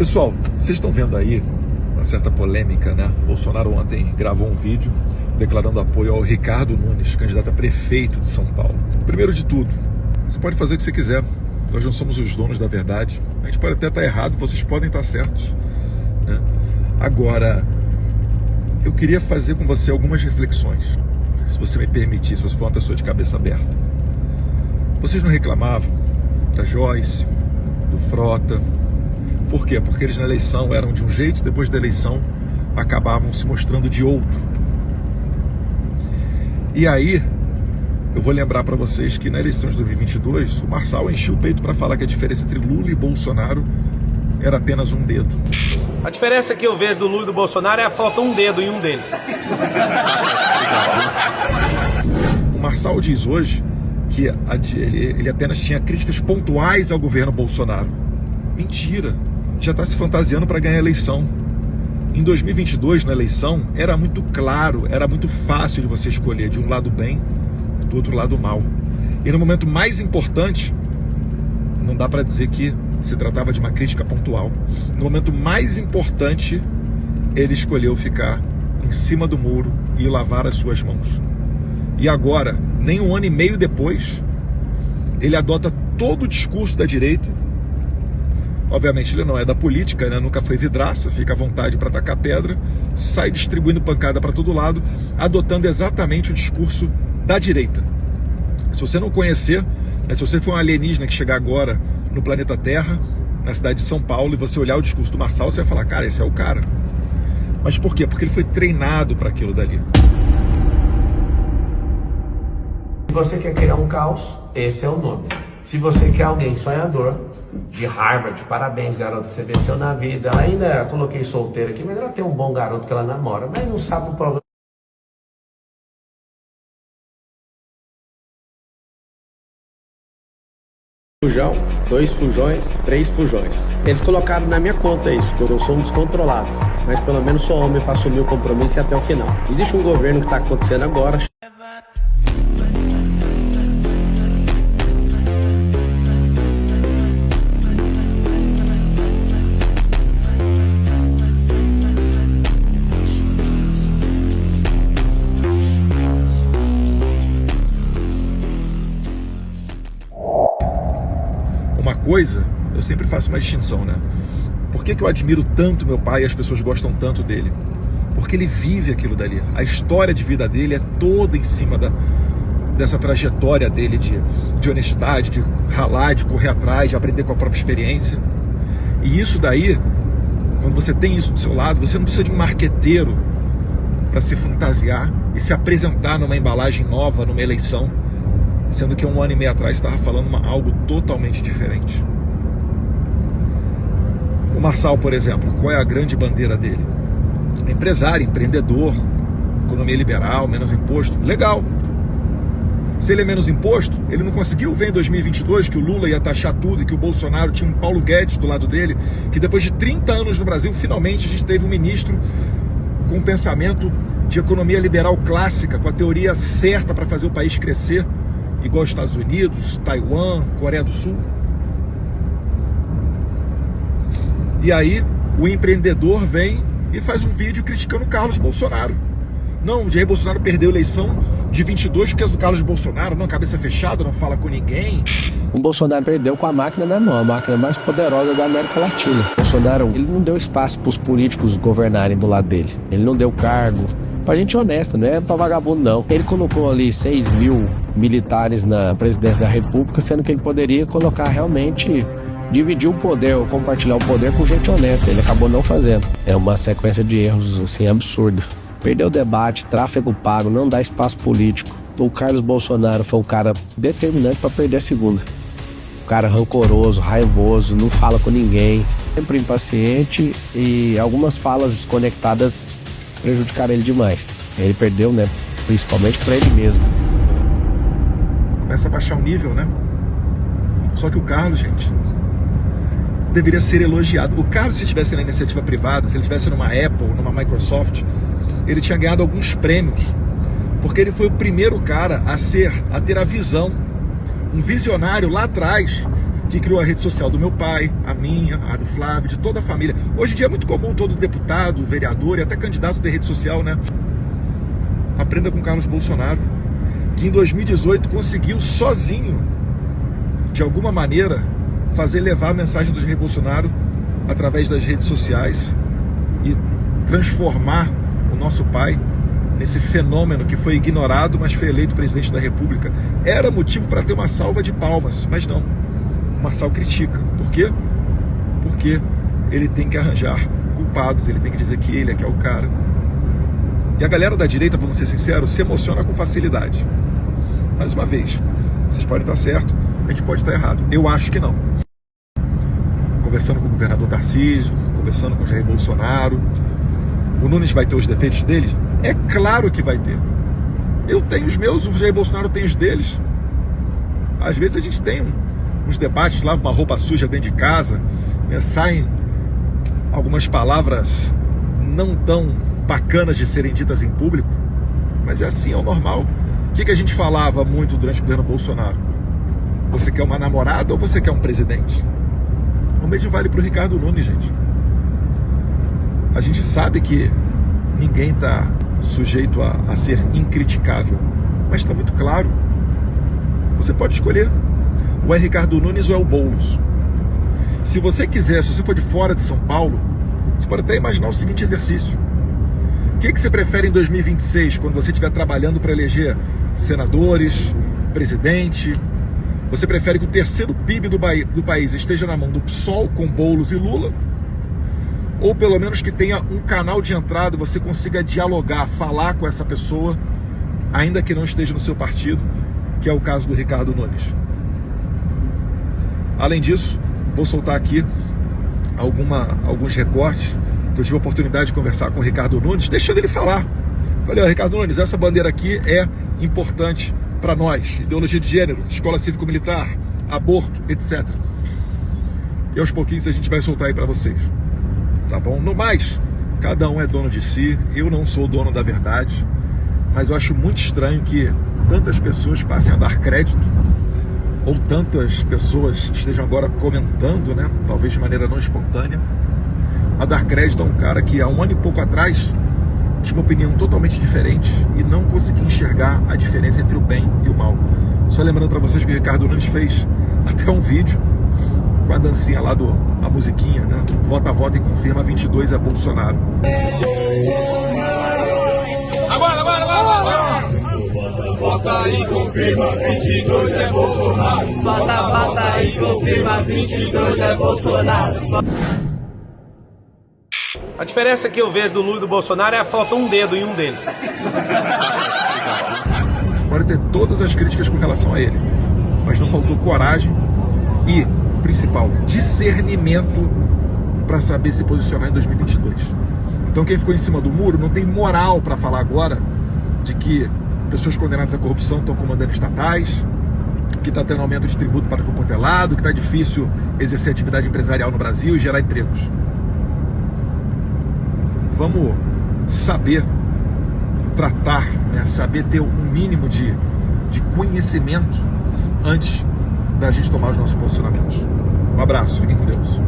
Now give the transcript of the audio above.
Pessoal, vocês estão vendo aí uma certa polêmica, né? O Bolsonaro ontem gravou um vídeo declarando apoio ao Ricardo Nunes, candidato a prefeito de São Paulo. Primeiro de tudo, você pode fazer o que você quiser. Nós não somos os donos da verdade. A gente pode até estar errado, vocês podem estar certos, né? Agora, eu queria fazer com você algumas reflexões, se você me permitir, se você for uma pessoa de cabeça aberta. Vocês não reclamavam da Joyce, do Frota? Por quê? Porque eles na eleição eram de um jeito, depois da eleição acabavam se mostrando de outro. E aí, eu vou lembrar para vocês que na eleição de 2022, o Marçal encheu o peito para falar que a diferença entre Lula e Bolsonaro era apenas um dedo. A diferença que eu vejo do Lula e do Bolsonaro é que falta um dedo em um deles. O Marçal diz hoje que ele apenas tinha críticas pontuais ao governo Bolsonaro. Mentira! Já está se fantasiando para ganhar a eleição. Em 2022, na eleição, era muito claro, era muito fácil de você escolher de um lado bem, do outro lado mal. E no momento mais importante, não dá para dizer que se tratava de uma crítica pontual. No momento mais importante, ele escolheu ficar em cima do muro e lavar as suas mãos. E agora, nem um ano e meio depois, ele adota todo o discurso da direita. Obviamente ele não é da política, né? Nunca foi vidraça, fica à vontade para atacar pedra, sai distribuindo pancada para todo lado, adotando exatamente o discurso da direita. Se você não conhecer, né, se você for um alienígena que chegar agora no planeta Terra, na cidade de São Paulo, e você olhar o discurso do Marçal, você vai falar, cara, esse é o cara. Mas por quê? Porque ele foi treinado para aquilo dali. Se você quer criar um caos, esse é o nome. Se você quer alguém sonhador, de Harvard, parabéns, garota, você venceu na vida. Ela ainda coloquei solteira aqui, mas ela tem um bom garoto que ela namora, mas não sabe o problema. Fujão, 2 fujões, 3 fujões. Eles colocaram na minha conta isso, que eu sou um descontrolado. Mas pelo menos sou homem para assumir o compromisso e até o final. Existe um governo que está acontecendo agora. Uma coisa, eu sempre faço uma distinção, né? Por que eu admiro tanto meu pai e as pessoas gostam tanto dele? Porque ele vive aquilo dali. A história de vida dele é toda em cima dessa trajetória dele de honestidade, de ralar, de correr atrás, de aprender com a própria experiência. E isso daí, quando você tem isso do seu lado, você não precisa de um marqueteiro para se fantasiar e se apresentar numa embalagem nova, numa eleição, sendo que um ano e meio atrás estava falando algo totalmente diferente. O Marçal, por exemplo, qual é a grande bandeira dele? Empresário, empreendedor, economia liberal, menos imposto, legal. Se ele é menos imposto, ele não conseguiu ver em 2022 que o Lula ia taxar tudo e que o Bolsonaro tinha um Paulo Guedes do lado dele, que depois de 30 anos no Brasil, finalmente a gente teve um ministro com um pensamento de economia liberal clássica, com a teoria certa para fazer o país crescer, igual aos Estados Unidos, Taiwan, Coreia do Sul. E aí o empreendedor vem e faz um vídeo criticando o Carlos Bolsonaro. Não, o Jair Bolsonaro perdeu a eleição de 22 porque é do Carlos Bolsonaro, não, cabeça fechada, não fala com ninguém. O Bolsonaro perdeu com a máquina na mão, a máquina mais poderosa da América Latina. O Bolsonaro, ele não deu espaço para os políticos governarem do lado dele. Ele não deu cargo. Pra gente honesta, não é pra vagabundo não. Ele colocou ali 6 mil militares na presidência da República, sendo que ele poderia colocar realmente, dividir o poder ou compartilhar o poder com gente honesta. Ele acabou não fazendo. É uma sequência de erros assim absurda. Perdeu o debate, tráfego pago, não dá espaço político. O Carlos Bolsonaro foi um cara determinante para perder a segunda. Um cara rancoroso, raivoso, não fala com ninguém, sempre impaciente e algumas falas desconectadas prejudicaram ele demais. Ele perdeu, né? Principalmente para ele mesmo. Começa a baixar o nível, né? Só que o Carlos, gente, deveria ser elogiado. O Carlos, se estivesse na iniciativa privada, se ele estivesse numa Apple, numa Microsoft, ele tinha ganhado alguns prêmios, porque ele foi o primeiro cara a ter a visão, um visionário lá atrás, que criou a rede social do meu pai, a minha, a do Flávio, de toda a família. Hoje em dia é muito comum todo deputado, vereador e até candidato ter rede social, né? Aprenda com Carlos Bolsonaro, que em 2018 conseguiu sozinho, de alguma maneira, fazer levar a mensagem do Jair Bolsonaro através das redes sociais e transformar o nosso pai nesse fenômeno que foi ignorado, mas foi eleito presidente da República. Era motivo para ter uma salva de palmas, mas não. O Marçal critica. Por quê? Porque ele tem que arranjar culpados, ele tem que dizer que ele é que é o cara. E a galera da direita, vamos ser sinceros, se emociona com facilidade. Mais uma vez, vocês podem estar certo, a gente pode estar errado. Eu acho que não. Conversando com o governador Tarcísio, conversando com o Jair Bolsonaro, o Nunes vai ter os defeitos dele? É claro que vai ter. Eu tenho os meus, o Jair Bolsonaro tem os deles. Às vezes a gente tem uns debates, lava uma roupa suja dentro de casa, né, saem algumas palavras não tão bacanas de serem ditas em público, mas é assim, é o normal. O que a gente falava muito durante o governo Bolsonaro? Você quer uma namorada ou você quer um presidente? O mesmo vale para o Ricardo Nunes, gente. A gente sabe que ninguém está sujeito a ser incriticável, mas está muito claro. Você pode escolher. Ou é Ricardo Nunes ou é o Boulos. Se você quiser, se você for de fora de São Paulo, você pode até imaginar o seguinte exercício. O que você prefere em 2026, quando você estiver trabalhando para eleger senadores, presidente? Você prefere que o terceiro PIB do país esteja na mão do PSOL com Boulos e Lula? Ou pelo menos que tenha um canal de entrada, você consiga dialogar, falar com essa pessoa, ainda que não esteja no seu partido, que é o caso do Ricardo Nunes. Além disso, vou soltar aqui alguns recortes que eu tive a oportunidade de conversar com o Ricardo Nunes, deixando ele falar. Falei, Ricardo Nunes, essa bandeira aqui é importante para nós. Ideologia de gênero, escola cívico-militar, aborto, etc. E aos pouquinhos a gente vai soltar aí para vocês. Tá bom? No mais, cada um é dono de si. Eu não sou dono da verdade, mas eu acho muito estranho que tantas pessoas passem a dar crédito, ou tantas pessoas estejam agora comentando, né, talvez de maneira não espontânea, a dar crédito a um cara que há um ano e pouco atrás tinha uma opinião totalmente diferente e não conseguia enxergar a diferença entre o bem e o mal. Só lembrando para vocês que o Ricardo Nunes fez até um vídeo com a dancinha lá a musiquinha, né? Vota, vota e confirma, 22 é Bolsonaro. Agora! Vota e confirma, 22 é Bolsonaro. Vota e confirma, 22 é Bolsonaro. A diferença que eu vejo do Lula e do Bolsonaro é que falta um dedo em um deles. Pode ter todas as críticas com relação a ele, mas não faltou coragem e, principal, discernimento para saber se posicionar em 2022. Então quem ficou em cima do muro não tem moral para falar agora de que pessoas condenadas à corrupção estão comandando estatais, que está tendo aumento de tributo para o quanto é lado, que está difícil exercer atividade empresarial no Brasil e gerar empregos. Vamos saber tratar, né? Saber ter um mínimo de conhecimento antes da gente tomar os nossos posicionamentos. Um abraço, fiquem com Deus.